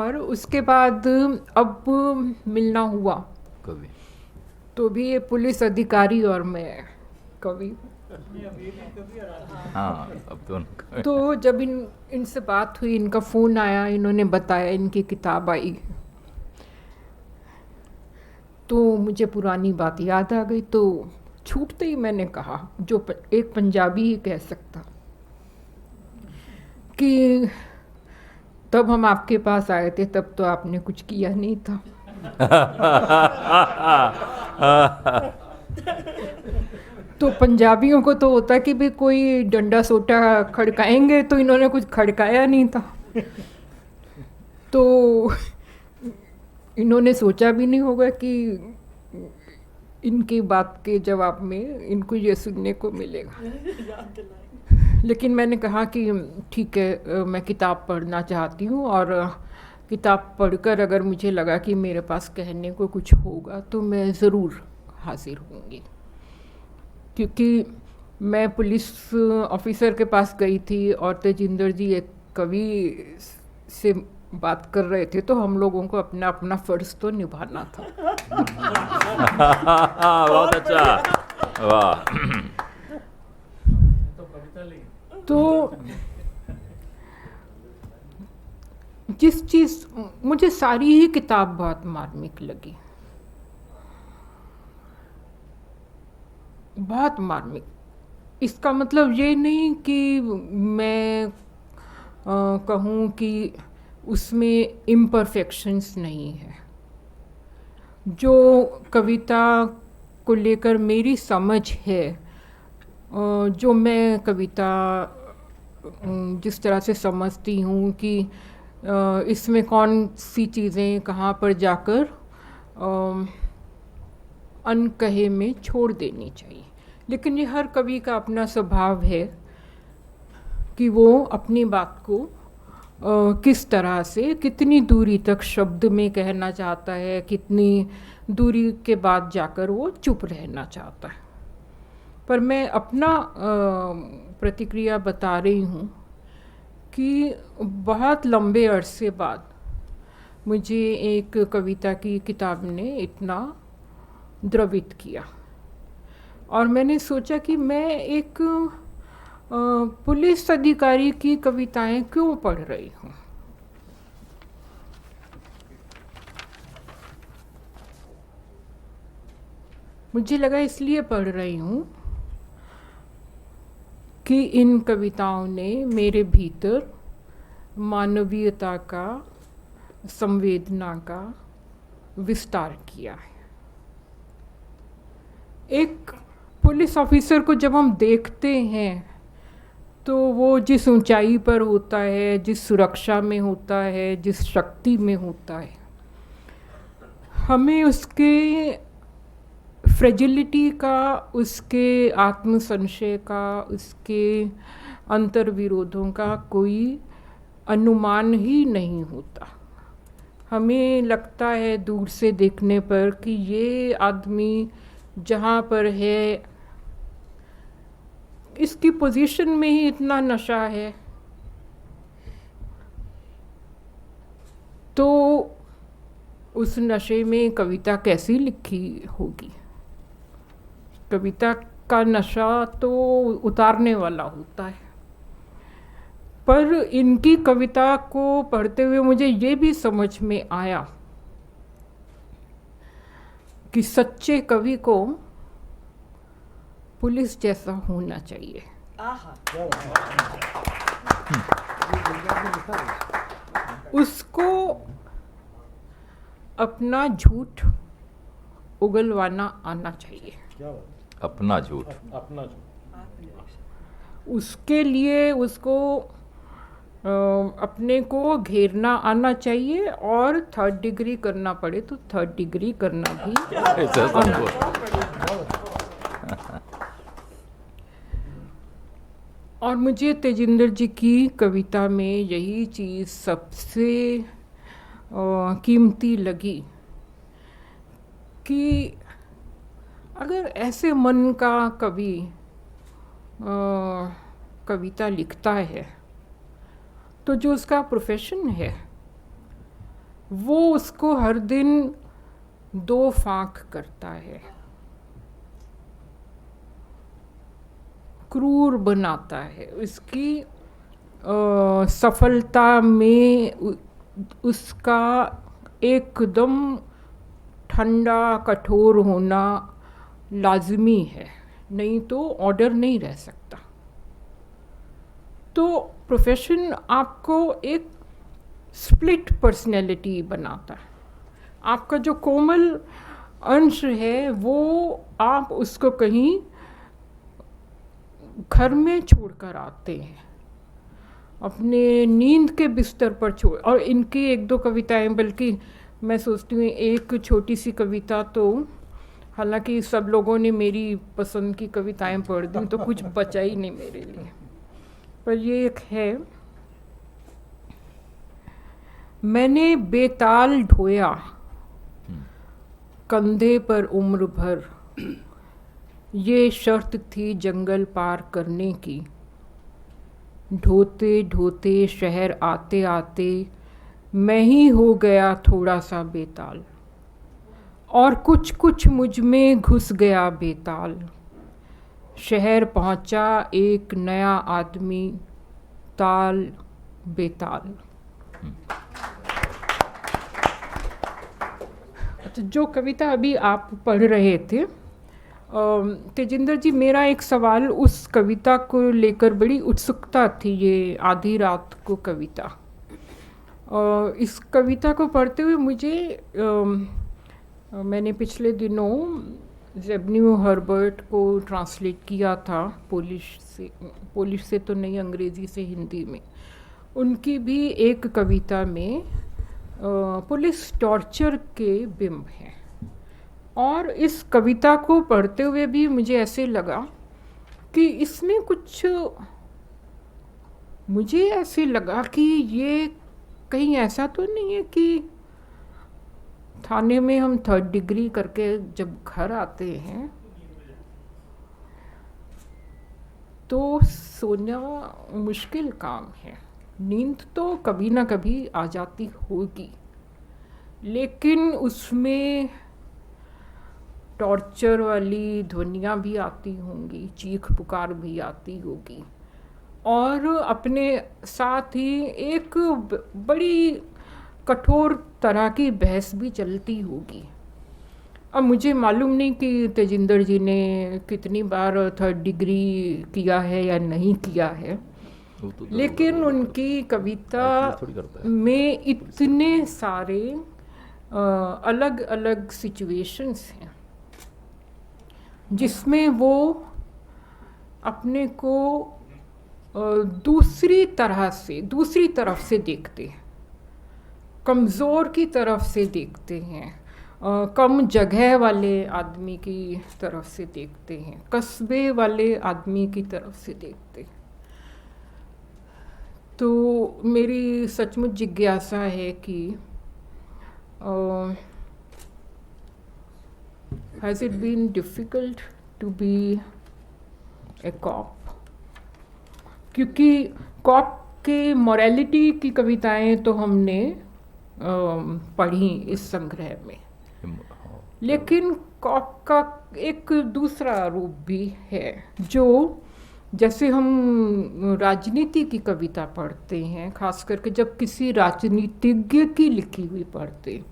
और उसके बाद अब मिलना हुआ कभी तो भी ये पुलिस अधिकारी और मैं कवि। हाँ, अब तो उनका तो जब इनसे बात हुई, इनका फ़ोन आया, इन्होंने बताया इनकी किताब आई, तो मुझे पुरानी बात याद आ गई। तो छूटते ही मैंने कहा, जो एक पंजाबी ही कह सकता, कि तब हम आपके पास आए थे, तब तो आपने कुछ किया नहीं था। तो पंजाबियों को तो होता है कि भी कोई डंडा सोटा खड़काएंगे, तो इन्होंने कुछ खड़काया नहीं था। तो इन्होंने सोचा भी नहीं होगा कि इनकी बात के जवाब में इनको ये सुनने को मिलेगा। लेकिन मैंने कहा कि ठीक है, मैं किताब पढ़ना चाहती हूँ, और किताब पढ़कर अगर मुझे लगा कि मेरे पास कहने को कुछ होगा तो मैं ज़रूर हाजिर होंगी। क्योंकि मैं पुलिस ऑफिसर के पास गई थी और तेजिंदर जी एक कवि से बात कर रहे थे, तो हम लोगों को अपना अपना फ़र्ज़ तो निभाना था। बहुत अच्छा, वाह। तो जिस चीज़, मुझे सारी ही किताब बहुत मार्मिक लगी, बहुत मार्मिक। इसका मतलब ये नहीं कि मैं कहूँ कि उसमें इम्परफेक्शंस नहीं है। जो कविता को लेकर मेरी समझ है, जो मैं कविता जिस तरह से समझती हूँ कि इसमें कौन सी चीज़ें कहाँ पर जाकर अनकहे में छोड़ देनी चाहिए। लेकिन ये हर कवि का अपना स्वभाव है कि वो अपनी बात को किस तरह से, कितनी दूरी तक शब्द में कहना चाहता है, कितनी दूरी के बाद जाकर वो चुप रहना चाहता है। पर मैं अपना प्रतिक्रिया बता रही हूँ कि बहुत लंबे अरसे बाद मुझे एक कविता की किताब ने इतना द्रवित किया, और मैंने सोचा कि मैं एक पुलिस अधिकारी की कविताएं क्यों पढ़ रही हूँ। मुझे लगा इसलिए पढ़ रही हूँ कि इन कविताओं ने मेरे भीतर मानवीयता का, संवेदना का विस्तार किया है। एक पुलिस ऑफिसर को जब हम देखते हैं तो वो जिस ऊंचाई पर होता है, जिस सुरक्षा में होता है, जिस शक्ति में होता है, हमें उसके फ्रेजिलिटी का, उसके आत्मसंशय का, उसके अंतर्विरोधों का कोई अनुमान ही नहीं होता। हमें लगता है दूर से देखने पर कि ये आदमी जहाँ पर है, इसकी पोजीशन में ही इतना नशा है, तो उस नशे में कविता कैसी लिखी होगी। कविता का नशा तो उतारने वाला होता है। पर इनकी कविता को पढ़ते हुए मुझे ये भी समझ में आया कि सच्चे कवि को पुलिस जैसा होना चाहिए। उसको अपना झूठ उगलवाना आना चाहिए। अपना झूठ, उसके लिए उसको अपने को घेरना आना चाहिए, और 3rd डिग्री करना पड़े तो 3rd डिग्री करना भी आना। और मुझे तेजिंदर जी की कविता में यही चीज़ सबसे कीमती लगी कि अगर ऐसे मन का कवि कविता लिखता है तो जो उसका प्रोफेशन है वो उसको हर दिन 2 फांक करता है, क्रूर बनाता है। उसकी सफलता में उसका एकदम ठंडा कठोर होना लाजमी है, नहीं तो ऑर्डर नहीं रह सकता। तो प्रोफेशन आपको एक स्प्लिट पर्सनैलिटी बनाता है। आपका जो कोमल अंश है वो आप उसको कहीं घर में छोड़कर आते हैं, अपने नींद के बिस्तर पर छोड़। और इनकी 1-2 कविताएं, बल्कि मैं सोचती हूँ एक छोटी सी कविता, तो हालांकि सब लोगों ने मेरी पसंद की कविताएं पढ़ दी तो कुछ बचा ही नहीं मेरे लिए, पर ये एक है। मैंने बेताल ढोया कंधे पर उम्र भर, ये शर्त थी जंगल पार करने की। ढोते ढोते शहर आते आते मैं ही हो गया थोड़ा सा बेताल, और कुछ कुछ मुझ में घुस गया बेताल। शहर पहुंचा एक नया आदमी, ताल बेताल। तो जो कविता अभी आप पढ़ रहे थे तेजिंदर जी, मेरा एक सवाल उस कविता को लेकर बड़ी उत्सुकता थी। ये आधी रात को कविता, इस कविता को पढ़ते हुए मुझे मैंने पिछले दिनों ज़ेबन्यू हर्बर्ट को ट्रांसलेट किया था पोलिश से तो नहीं, अंग्रेज़ी से हिंदी में। उनकी भी एक कविता में पुलिस टॉर्चर के बिंब हैं, और इस कविता को पढ़ते हुए भी मुझे ऐसे लगा कि इसमें कुछ, मुझे ऐसे लगा कि ये कहीं ऐसा तो नहीं है कि थाने में हम 3rd डिग्री करके जब घर आते हैं तो सोना मुश्किल काम है। नींद तो कभी ना कभी आ जाती होगी, लेकिन उसमें टॉर्चर वाली ध्वनियाँ भी आती होंगी, चीख पुकार भी आती होगी, और अपने साथ ही एक बड़ी कठोर तरह की बहस भी चलती होगी। अब मुझे मालूम नहीं कि तेजिंदर जी ने कितनी बार 3rd डिग्री किया है या नहीं किया है, लेकिन उनकी कविता में इतने सारे अलग अलग सिचुएशंस हैं जिसमें वो अपने को दूसरी तरफ से देखते हैं, कमज़ोर की तरफ से देखते हैं, कम जगह वाले आदमी की तरफ से देखते हैं, कस्बे वाले आदमी की तरफ से देखते हैं। तो मेरी सचमुच जिज्ञासा है कि has it been difficult to be a cop? क्योंकि कॉप के मॉरलिटी की कविताएं तो हमने पढ़ी इस संग्रह में, लेकिन कॉप का एक दूसरा रूप भी है, जो जैसे हम राजनीति की कविता पढ़ते हैं, खास करके जब किसी राजनीतिज्ञ की लिखी हुई पढ़ते,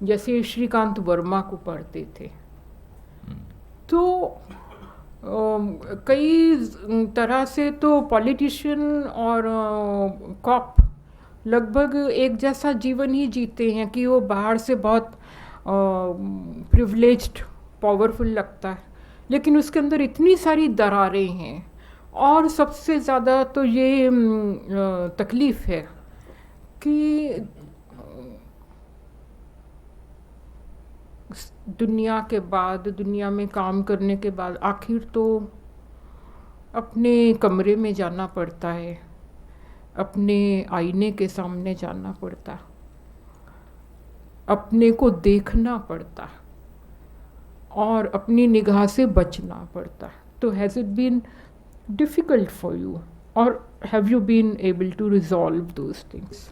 जैसे श्रीकांत वर्मा को पढ़ते थे, तो कई तरह से तो पॉलिटिशियन और कॉप लगभग एक जैसा जीवन ही जीते हैं कि वो बाहर से बहुत प्रिविलेज्ड पावरफुल लगता है, लेकिन उसके अंदर इतनी सारी दरारें हैं। और सबसे ज़्यादा तो ये तकलीफ़ है कि दुनिया में काम करने के बाद आखिर तो अपने कमरे में जाना पड़ता है, अपने आईने के सामने जाना पड़ता, अपने को देखना पड़ता और अपनी निगाह से बचना पड़ता। तो has it been difficult for you, or have you been able to resolve those things?